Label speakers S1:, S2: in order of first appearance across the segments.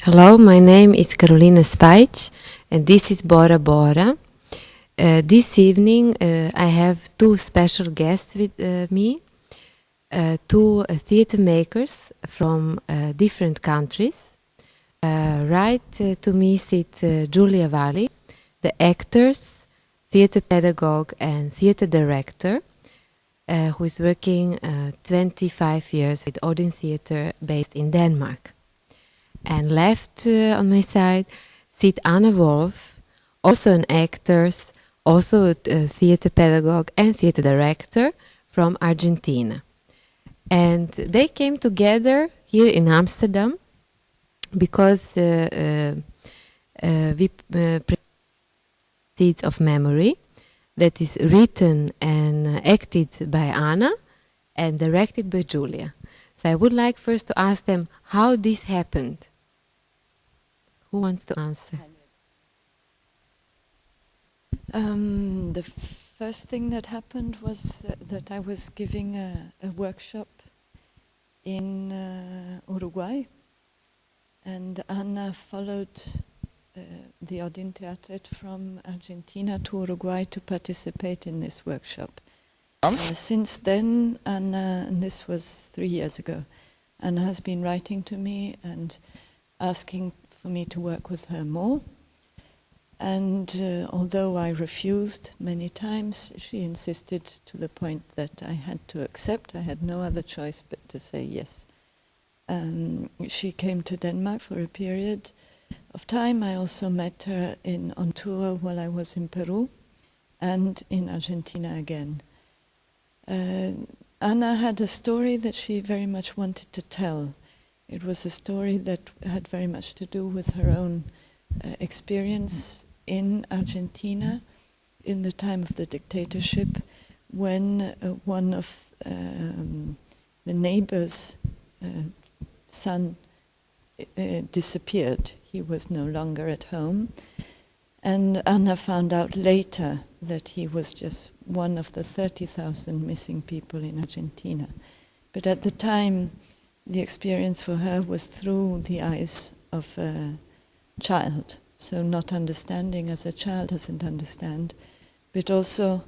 S1: Hello, my name is Karolina Spajic, and this is Bora Bora. This evening, I have two special guests with me, two theater makers from different countries. To me sit Julia Varley, the actress, theater pedagogue, and theater director, who is working 25 years with Odin Theater based in Denmark. And left on my side sit Anna Woolf, also an actress, also a theater pedagogue and theater director from Argentina. And they came together here in Amsterdam because we Seeds of Memory that is written and acted by Anna and directed by Julia. So I would like first to ask them how this happened. Who wants to answer?
S2: The first thing that happened was that I was giving a workshop in Uruguay, and Anna followed the Odin Theater from Argentina to Uruguay to participate in this workshop. Since then, Anna, and this was 3 years ago, Anna has been writing to me and asking for me to work with her more. And although I refused many times, she insisted to the point that I had to accept. I had no other choice but to say yes. She came to Denmark for a period of time. I also met her on tour while I was in Peru and in Argentina again. Anna had a story that she very much wanted to tell. It was a story that had very much to do with her own experience in Argentina in the time of the dictatorship, when one of the neighbor's son disappeared. He was no longer at home. And Anna found out later that he was just one of the 30,000 missing people in Argentina. But at the time, the experience for her was through the eyes of a child. So not understanding as a child doesn't understand, but also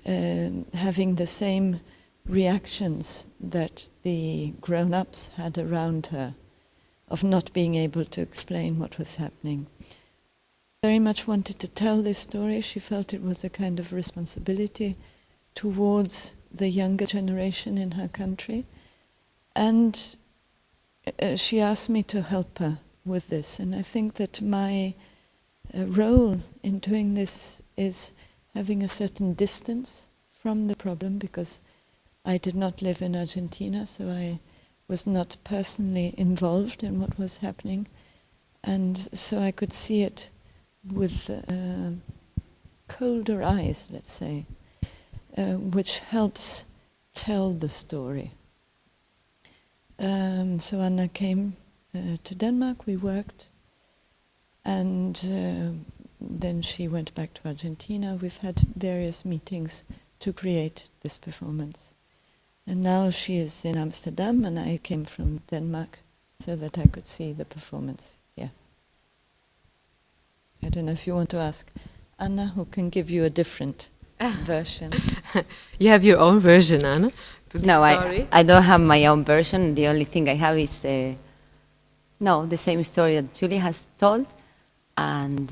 S2: having the same reactions that the grown-ups had around her, of not being able to explain what was happening. Very much wanted to tell this story. She felt it was a kind of responsibility towards the younger generation in her country. And she asked me to help her with this. And I think that my role in doing this is having a certain distance from the problem, because I did not live in Argentina, so I was not personally involved in what was happening. And so I could see it with colder eyes, let's say, which helps tell the story. So Anna came to Denmark, we worked, and then she went back to Argentina. We've had various meetings to create this performance. And now she is in Amsterdam, and I came from Denmark so that I could see the performance here. I don't know if you want to ask Anna, who can give you a different version.
S1: You have your own version, Anna, to this
S3: No,
S1: story?
S3: I don't have my own version. The only thing I have is the same story that Julie has told, and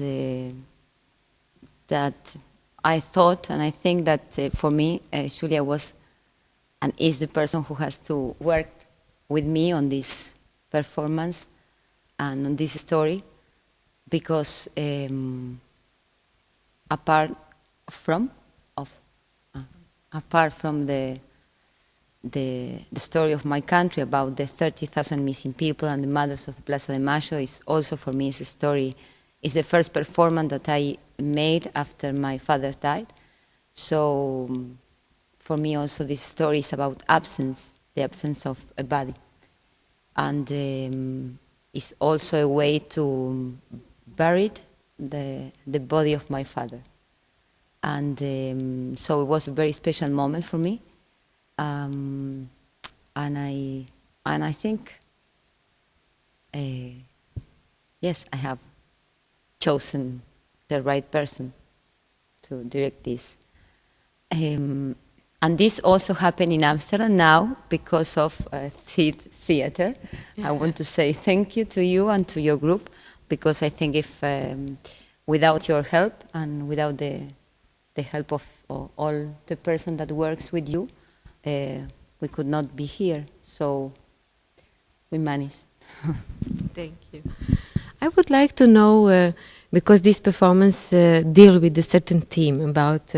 S3: that I thought, and I think that for me, Julia was and is the person who has to work with me on this performance and on this story, because apart from the story of my country about the 30,000 missing people and the mothers of the Plaza de Mayo, is also for me is a story. It's the first performance that I made after my father died. So for me also this story is about absence, the absence of a body. And it's also a way to bury the body of my father. And so it was a very special moment for me. And I think yes, I have chosen the right person to direct this. And this also happened in Amsterdam now because of theater. I want to say thank you to you and to your group, because I think if without your help and without the help of all the person that works with you, we could not be here. So we managed.
S1: Thank you. I would like to know, because this performance deal with a certain theme about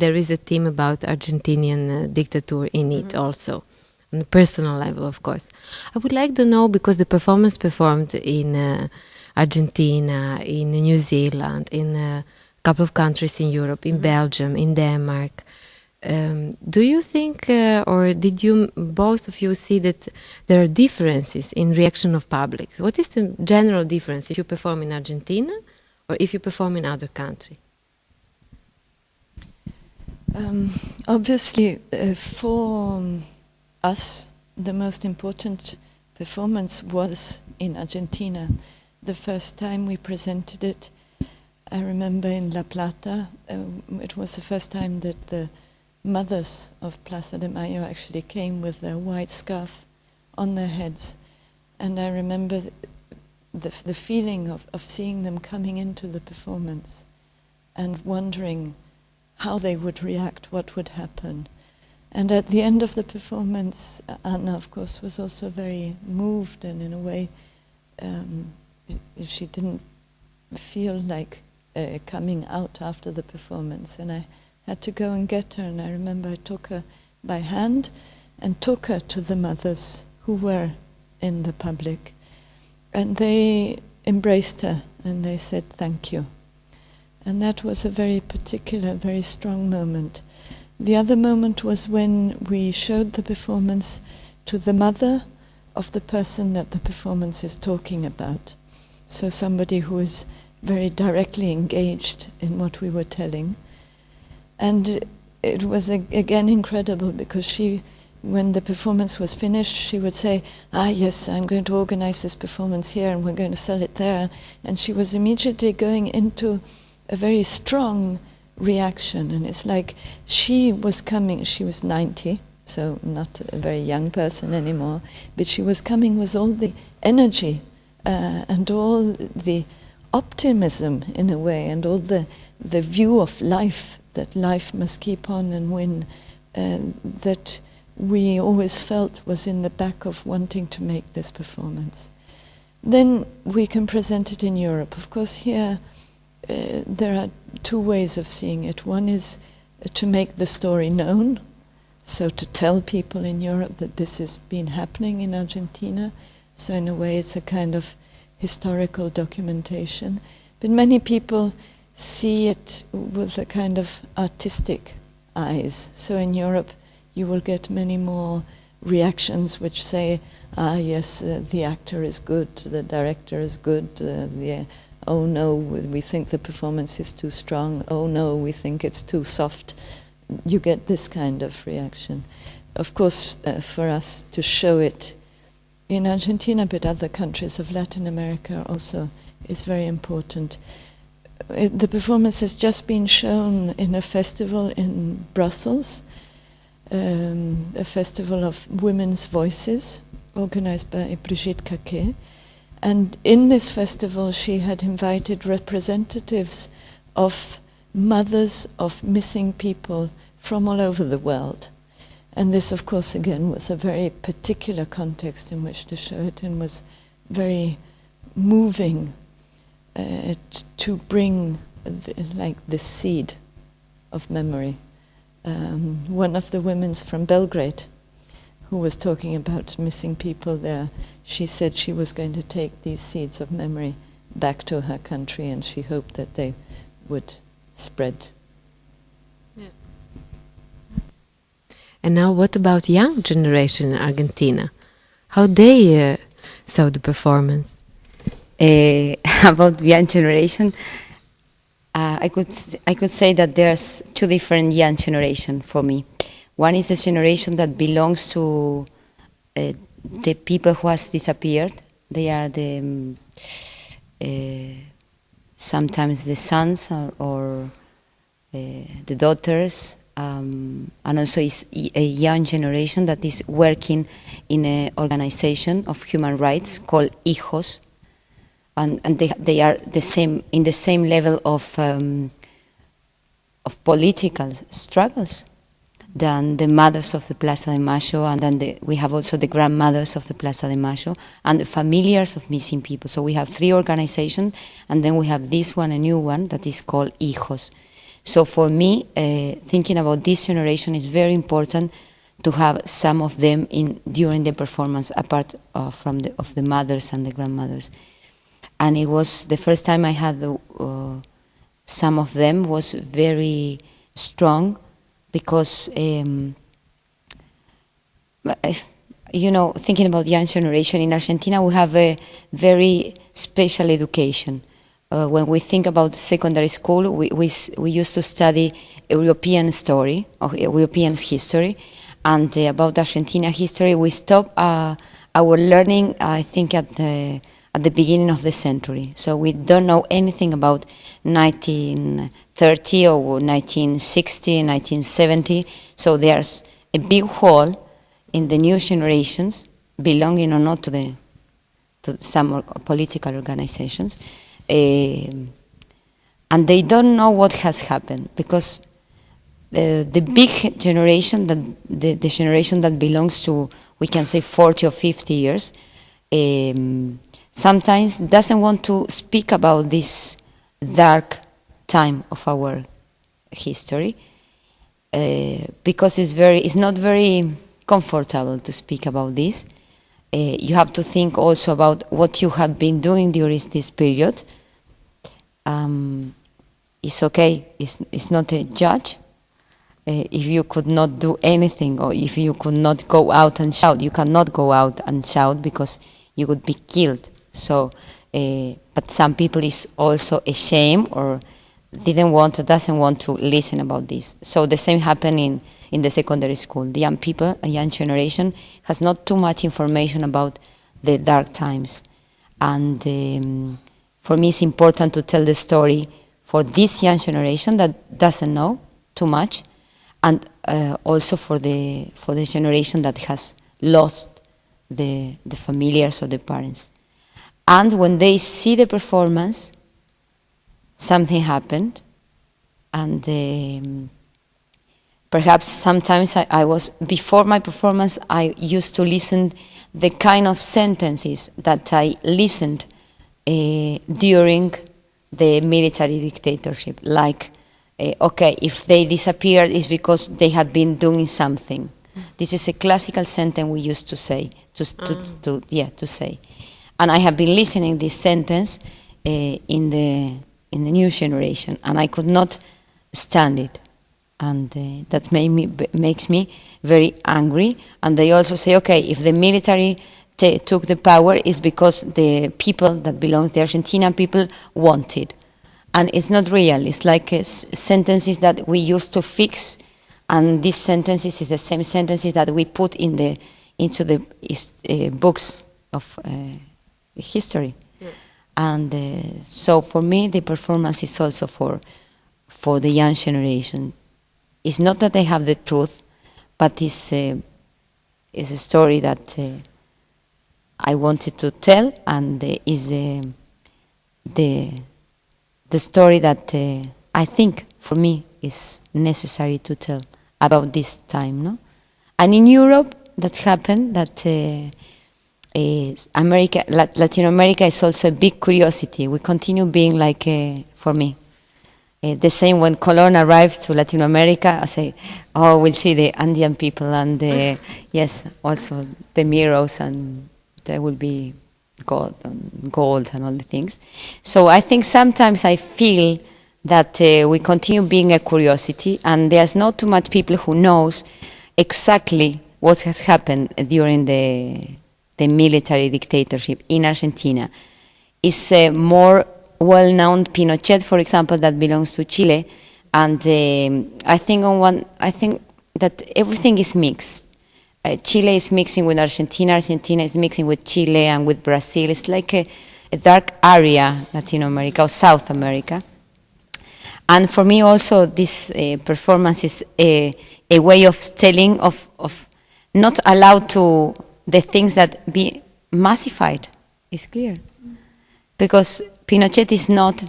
S1: there is a theme about Argentinian dictator in it also, on a personal level, of course. I would like to know, because the performance performed in Argentina, in New Zealand, in a couple of countries in Europe, in Belgium, in Denmark. Do you think, or did you, both of you, see that there are differences in reaction of publics? What is the general difference if you perform in Argentina or if you perform in other country?
S2: Obviously, for us, the most important performance was in Argentina. The first time we presented it, I remember in La Plata, it was the first time that the mothers of Plaza de Mayo actually came with their white scarf on their heads. And I remember the feeling of seeing them coming into the performance and wondering how they would react, what would happen. And at the end of the performance, Anna, of course, was also very moved, and in a way, she didn't feel like coming out after the performance. And I had to go and get her, and I remember I took her by hand and took her to the mothers who were in the public. And they embraced her, and they said, "Thank you." And that was a very particular, very strong moment. The other moment was when we showed the performance to the mother of the person that the performance is talking about. So somebody who is very directly engaged in what we were telling. And it was again incredible, because she, when the performance was finished, she would say, yes, I'm going to organize this performance here and we're going to sell it there. And she was immediately going into a very strong reaction. And it's like she was coming, she was 90, so not a very young person anymore, but she was coming with all the energy and all the optimism in a way, and all the view of life, that life must keep on and win, that we always felt was in the back of wanting to make this performance. Then we can present it in Europe. Of course, here there are two ways of seeing it. One is to make the story known, so to tell people in Europe that this has been happening in Argentina. So in a way it's a kind of historical documentation. But many people see it with a kind of artistic eyes. So in Europe you will get many more reactions which say, yes, the actor is good, the director is good, oh no, we think the performance is too strong, oh no, we think it's too soft. You get this kind of reaction. Of course, for us to show it in Argentina, but other countries of Latin America also is very important. The performance has just been shown in a festival in Brussels, a festival of women's voices, organized by Brigitte Caquet. And in this festival she had invited representatives of mothers of missing people from all over the world. And this, of course, again, was a very particular context in which to show it, and was very moving to bring the seed of memory. One of the women from Belgrade, who was talking about missing people there, she said she was going to take these seeds of memory back to her country, and she hoped that they would spread.
S1: Yeah. And now what about young generation in Argentina? How they saw the performance?
S3: About young generation, I could say that there's two different young generation for me. One is the generation that belongs to the people who has disappeared. They are the sometimes the sons or the daughters, and also is a young generation that is working in an organization of human rights called Hijos, and they are the same in the same level of political struggles than the mothers of the Plaza de Mayo, and then we have also the grandmothers of the Plaza de Mayo and the familiars of missing people. So we have 3 organizations, and then we have this one, a new one, that is called Hijos. So for me, thinking about this generation is very important to have some of them during the performance, apart from the mothers and the grandmothers. And it was the first time I had some of them was very strong, because thinking about young generation in Argentina, we have a very special education. When we think about secondary school, we used to study European story or European history, and about Argentina history we stopped our learning, I think, at the beginning of the century. So we don't know anything about 1930 or 1960, 1970. So there's a big hole in the new generations, belonging or not to some political organizations, and they don't know what has happened, because the big generation, the generation that belongs to, we can say, 40 or 50 years, sometimes doesn't want to speak about this dark time of our history, because it's not very comfortable to speak about this. You have to think also about what you have been doing during this period. It's okay, it's not a judge. If you could not do anything, or if you could not go out and shout, you cannot go out and shout because you would be killed. So, but some people is also ashamed or doesn't want to listen about this. So the same happened in the secondary school. The young people, a young generation, has not too much information about the dark times. And for me, it's important to tell the story for this young generation that doesn't know too much, and also for the generation that has lost the familiars or the parents. And when they see the performance, something happened, and perhaps sometimes I was, before my performance, I used to listen the kind of sentences that I listened during the military dictatorship, like, okay, if they disappeared, it's because they had been doing something. This is a classical sentence we used to say, to say. And I have been listening this sentence in the new generation, and I could not stand it, and that makes me very angry. And they also say, okay, if the military took the power, it's because the people that belong, the Argentinian people, wanted. And it's not real. It's like sentences that we used to fix, and these sentences is the same sentences that we put into the books of history. Yeah. And so for me, the performance is also for the young generation. It's not that they have the truth, but it's a story that I wanted to tell, and is the story that I think for me is necessary to tell about this time, no? And in Europe, that happened that Latin America is also a big curiosity. We continue being like, for me, the same when Colón arrived to Latin America. I say, oh, we'll see the Andean people, and yes, also the mirrors, and there will be gold and all the things. So I think sometimes I feel that we continue being a curiosity, and there's not too much people who knows exactly what has happened during the military dictatorship in Argentina. It's more well-known Pinochet, for example, that belongs to Chile, and I think that everything is mixed. Chile is mixing with Argentina, Argentina is mixing with Chile and with Brazil. It's like a dark area, Latin America or South America. And for me also this performance is a way of telling, of not allowed to the things that be massified, is clear. Because Pinochet is not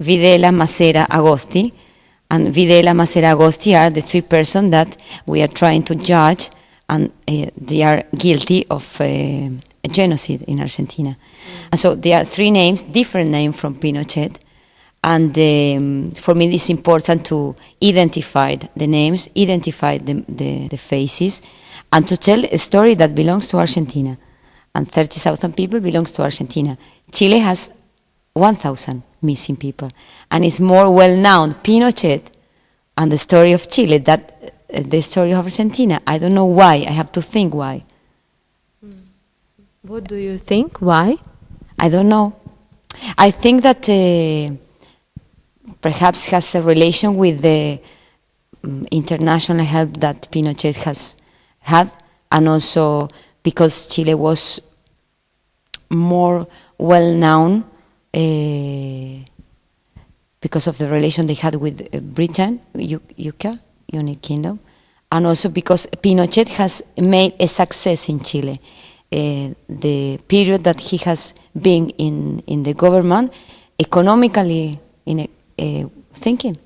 S3: Videla, Macera, Agosti, and Videla, Macera, Agosti are the three persons that we are trying to judge, and they are guilty of a genocide in Argentina. And so there are three names, different names from Pinochet, and for me it's important to identify the names, identify the faces, and to tell a story that belongs to Argentina. And 30,000 people belongs to Argentina. Chile has 1,000 missing people, and it's more well known Pinochet and the story of Chile that the story of Argentina. I don't know why. I have to think why.
S1: What do you think? Why?
S3: I don't know. I think that perhaps has a relation with the international help that Pinochet has had, and also because Chile was more well known because of the relation they had with Britain, UK, United Kingdom, and also because Pinochet has made a success in Chile. The period that he has been in the government, economically thinking,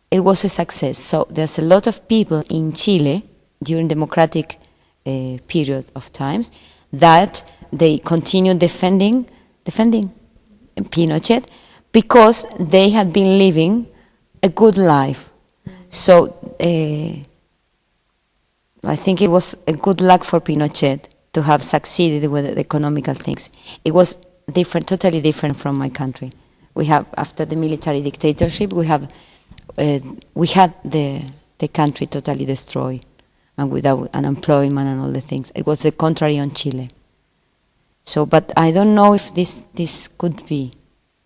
S3: it was a success. So there's a lot of people in Chile during democratic period of times that they continue defending Pinochet because they had been living a good life. So I think it was a good luck for Pinochet to have succeeded with the economical things. It was different, totally different from my country. We have, after the military dictatorship, we had the country totally destroyed and without unemployment and all the things. It was the contrary on Chile. So, but I don't know if this could be,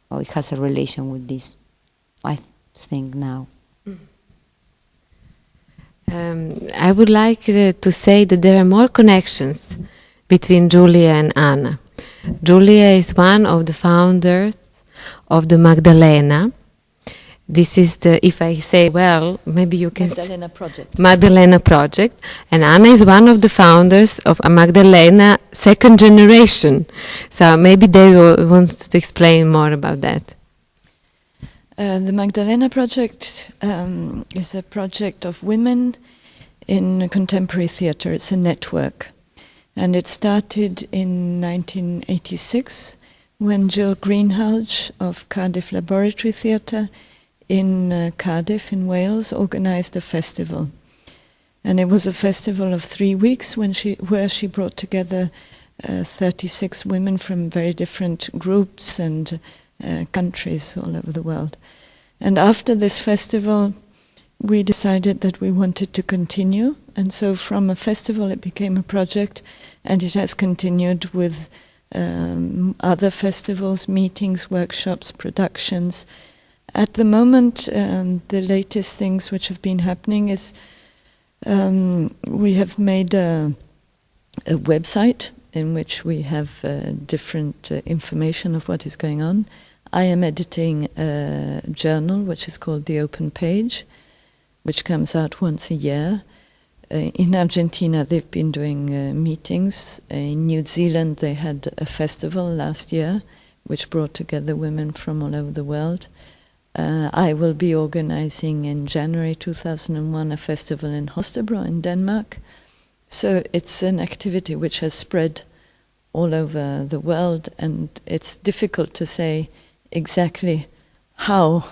S3: or it has a relation with this, I think now.
S1: I would like to say that there are more connections between Julia and Anna. Julia is one of the founders of the Magdalena. This is the, if I say well, maybe you can...
S2: Magdalena Project.
S1: Magdalena Project. And Anna is one of the founders of a Magdalena second generation. So maybe they want to explain more about that.
S2: The Magdalena Project is a project of women in contemporary theatre. It's a network. And it started in 1986 when Jill Greenhalgh of Cardiff Laboratory Theatre in Cardiff in Wales organised a festival. And it was a festival of 3 weeks where she brought together 36 women from very different groups and countries all over the world. And after this festival, we decided that we wanted to continue. And so from a festival, it became a project, and it has continued with other festivals, meetings, workshops, productions. At the moment, the latest things which have been happening is we have made a website in which we have different information of what is going on. I am editing a journal which is called The Open Page, which comes out once a year. In Argentina, they've been doing meetings. In New Zealand, they had a festival last year, which brought together women from all over the world. I will be organizing in January 2001 a festival in Holstebro in Denmark. So it's an activity which has spread all over the world, and it's difficult to say exactly how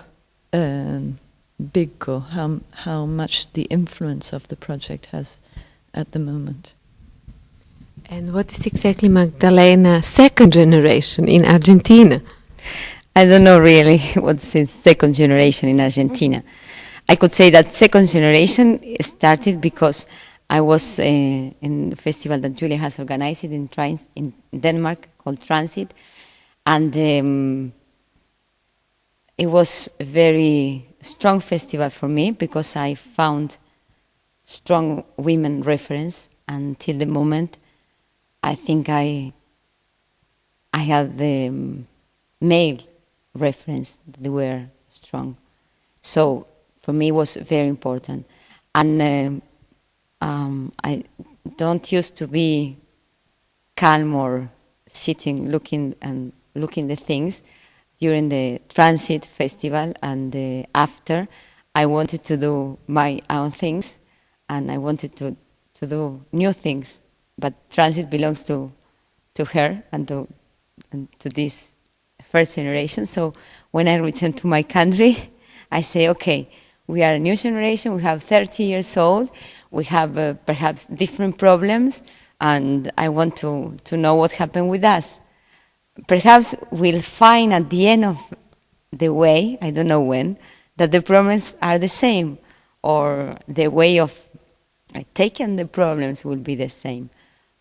S2: big or how much the influence of the project has at the moment.
S1: And what is exactly Magdalena second generation in Argentina?
S3: I don't know really what's the second generation in Argentina. I could say that second generation started because I was in the festival that Julia has organized in Denmark called Transit, and it was a very strong festival for me because I found strong women reference, and till the moment I think I I had the male reference. They were strong. So for me, it was very important. And I don't used to be calm or sitting looking the things during the transit festival, and after I wanted to do my own things, and I wanted to do new things. But transit belongs to her and to this first generation. So when I return to my country, I say, okay, we are a new generation, we have 30 years old, we have perhaps different problems, and I want to know what happened with us. Perhaps we'll find at the end of the way, I don't know when, that the problems are the same, or the way of taking the problems will be the same.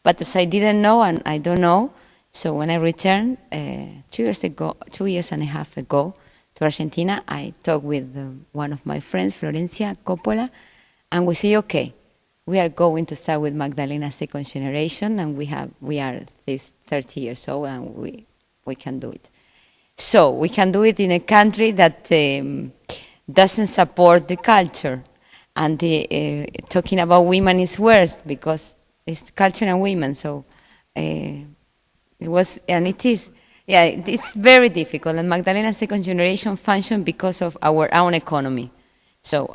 S3: But as I didn't know, and I don't know, so when I returned 2 years and a half ago to Argentina, I talked with one of my friends, Florencia Coppola, and we say, okay, we are going to start with Magdalena second generation, and we are this 30 years old, and we can do it. So we can do it in a country that doesn't support the culture. And talking about women is worse because it's culture and women. So it was, and it is, yeah, it's very difficult. And Magdalena second generation functioned because of our own economy. So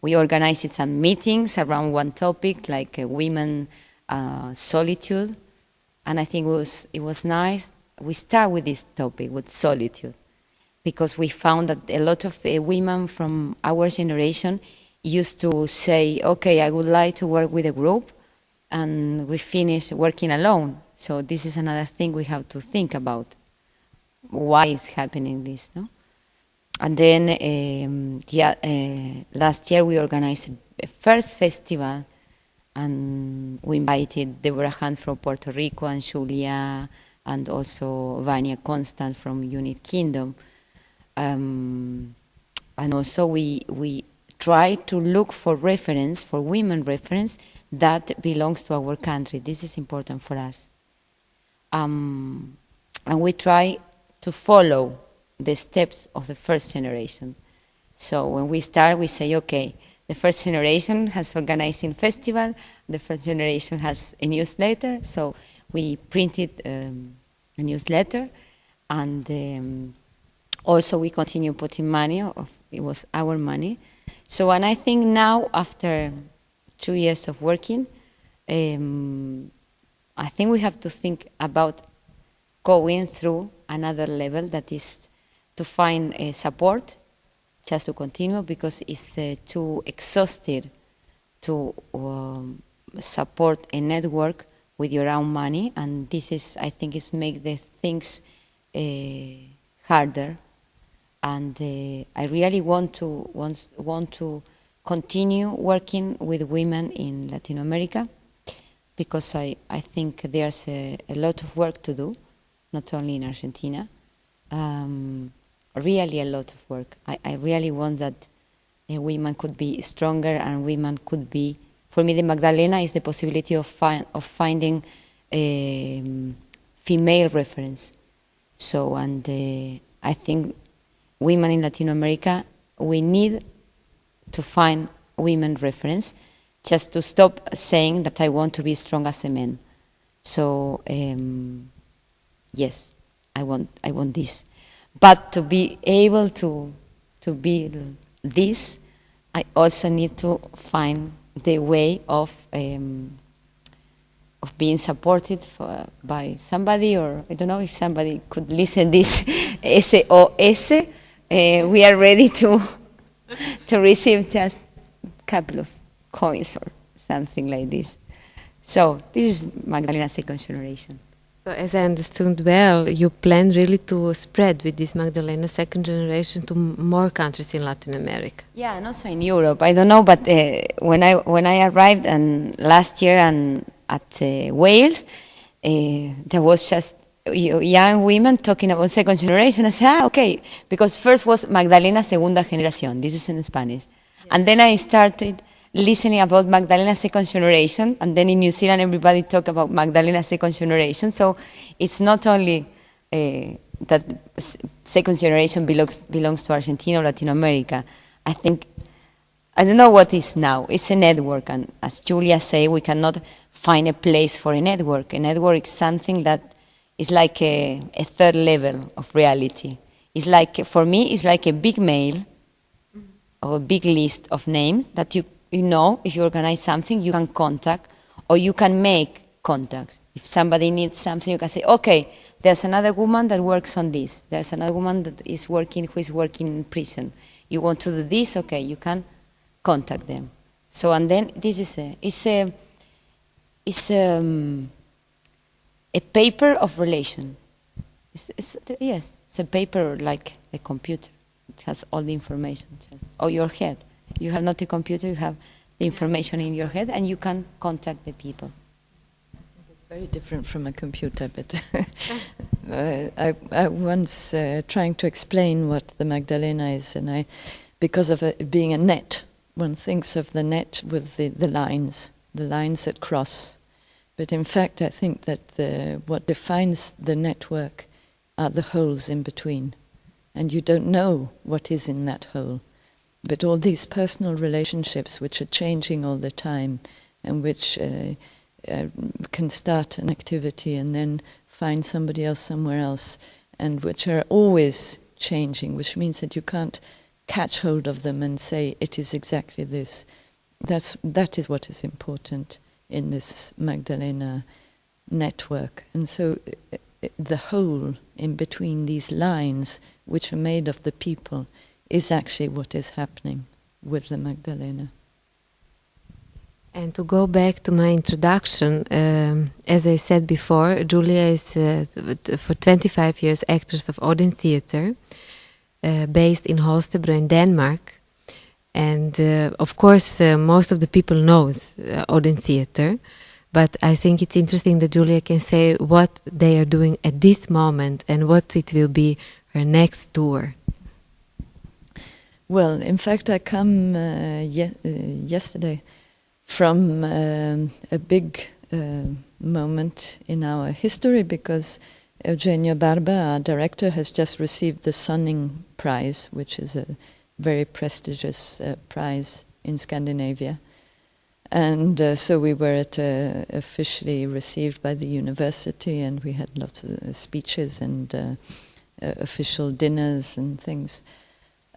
S3: we organized some meetings around one topic, like women solitude, and I think it was nice. We start with this topic, with solitude, because we found that a lot of women from our generation used to say, okay, I would like to work with a group, and we finish working alone. So this is another thing we have to think about. Why is happening this, no? And then last year we organized a first festival, and we invited Deborah Hunt from Puerto Rico and Julia, and also Vania Constant from United Kingdom. And also we try to look for reference, for women reference, that belongs to our country. This is important for us. And we try to follow the steps of the first generation. So when we start, we say, okay, the first generation has organized a festival, the first generation has a newsletter, so we printed a newsletter, and also we continue putting money, it was our money. So, and I think now, after 2 years of working, I think we have to think about going through another level, that is to find support, just to continue, because it's too exhausted to support a network with your own money, and this is, I think, is make the things harder. And I really want to continue working with women in Latin America, because I think there's a lot of work to do, not only in Argentina. Really a lot of work. I really want that women could be stronger, and women could be, for me the Magdalena is the possibility of finding female reference. So, and I think women in Latin America, we need to find women reference, just to stop saying that I want to be strong as a man. So yes, I want this. But to be able to be this, I also need to find the way of being supported by somebody, or I don't know if somebody could listen this SOS. We are ready to receive just a couple of coins or something like this. So this is Magdalena second generation.
S1: So as I understood well, you plan really to spread with this Magdalena second generation to more countries in Latin America.
S3: Yeah, and also in Europe. I don't know, but when I arrived last year at Wales, there was just young women talking about second generation. I said, okay, because first was Magdalena segunda generación. This is in Spanish. Yeah. And then I started listening about Magdalena second generation, and then in New Zealand everybody talk about Magdalena second generation. So it's not only that second generation belongs to Argentina or Latin America. I think, I don't know what is now. It's a network, and as Julia say, we cannot find a place for a network. A network is something that is like a third level of reality. It's like, for me, it's like a big mail or a big list of names that you know, if you organize something, you can contact or you can make contacts. If somebody needs something, you can say, okay, there's another woman that works on this. There's another woman that is working, who is working in prison. You want to do this? Okay, you can contact them. So, and then this is a paper of relation. Yes, it's a paper like a computer. It has all the information, or your head. You have not a computer, you have the information in your head, and you can contact the people.
S2: It's very different from a computer, but I once trying to explain what the Magdalena is, and because of it being a net, one thinks of the net with the lines that cross. But in fact, I think that what defines the network are the holes in between. And you don't know what is in that hole. But all these personal relationships which are changing all the time and which can start an activity and then find somebody else somewhere else, and which are always changing, which means that you can't catch hold of them and say it is exactly this. That is what is important in this Magdalena network. And so the hole in between these lines, which are made of the people, is actually what is happening with the Magdalena.
S1: And to go back to my introduction, as I said before, Julia is for 25 years actress of Odin Theatre, based in Holstebro in Denmark. And of course, most of the people knows Odin Theatre, but I think it's interesting that Julia can say what they are doing at this moment and what it will be her next tour.
S2: Well, in fact, I come yesterday from a big moment in our history, because Eugenio Barba, our director, has just received the Sunning Prize, which is a very prestigious prize in Scandinavia. And so we were officially received by the university, and we had lots of speeches and official dinners and things.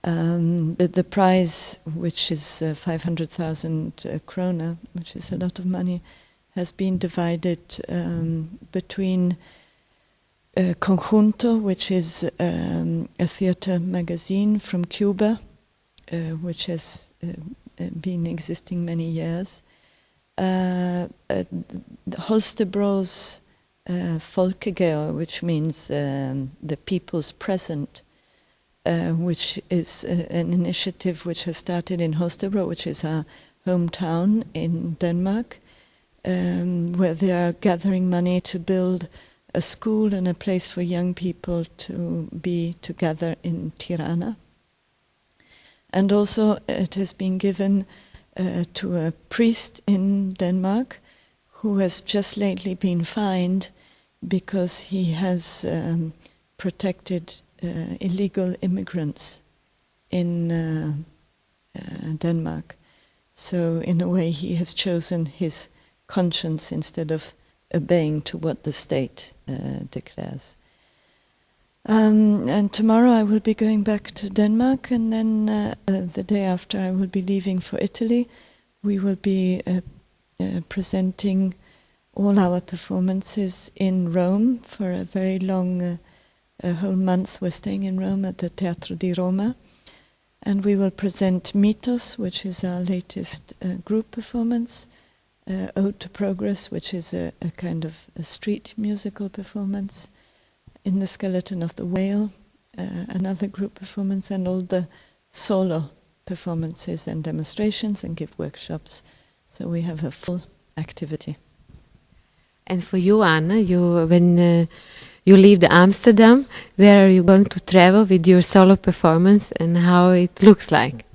S2: The prize, which is 500,000 krona, which is a lot of money, has been divided between Conjunto, which is a theatre magazine from Cuba, which has been existing many years. Holstebro's Folkegeo, which means the people's present, which is an initiative which has started in Holstebro, which is our hometown in Denmark, where they are gathering money to build a school and a place for young people to be together in Tirana. And also it has been given to a priest in Denmark who has just lately been fined because he has protected illegal immigrants in Denmark. So in a way he has chosen his conscience instead of obeying to what the state declares. And tomorrow I will be going back to Denmark, and then the day after I will be leaving for Italy. We will be presenting all our performances in Rome for a very long, a whole month. We're staying in Rome at the Teatro di Roma, and we will present Mythos, which is our latest group performance, Ode to Progress, which is a kind of a street musical performance, In the Skeleton of the Whale, another group performance, and all the solo performances and demonstrations, and give workshops. So we have a full activity.
S1: And for you, Anna, when you leave Amsterdam, where are you going to travel with your solo performance, and how it looks like?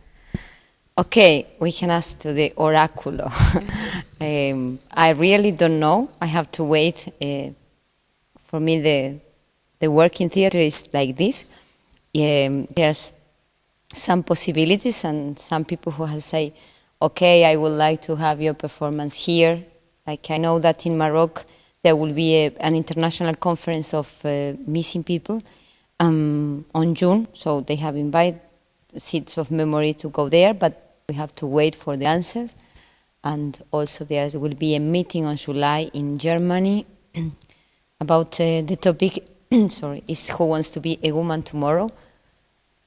S3: Okay, we can ask to the oraculo. I really don't know. I have to wait. For me, the work in theater is like this. There's some possibilities and some people who have said, okay, I would like to have your performance here. Like I know that in Morocco there will be an international conference of missing people on June, so they have invited Seeds of Memory to go there, but we have to wait for the answers. And also there will be a meeting on July in Germany about the topic, sorry, is Who Wants to Be a Woman Tomorrow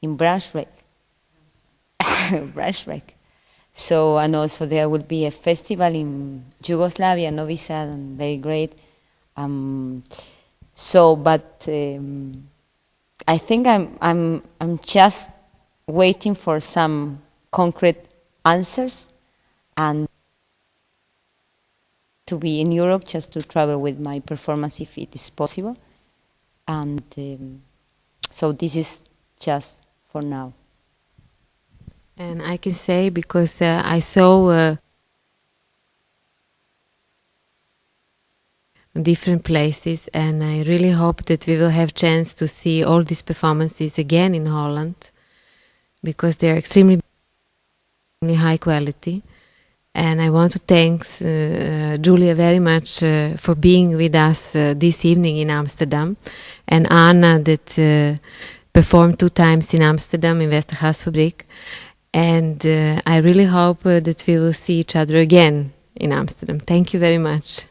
S3: in Braunschweig. Braunschweig. So, and also there will be a festival in Yugoslavia, Novi Sad, and very great. But I think I'm just waiting for some concrete answers and to be in Europe, just to travel with my performance if it is possible. And so this is just for now.
S1: And I can say, because I saw different places, and I really hope that we will have chance to see all these performances again in Holland, because they are extremely high quality. And I want to thank Julia very much for being with us this evening in Amsterdam, and Anna that performed 2 times in Amsterdam in Westergasfabriek. And I really hope that we will see each other again in Amsterdam. Thank you very much.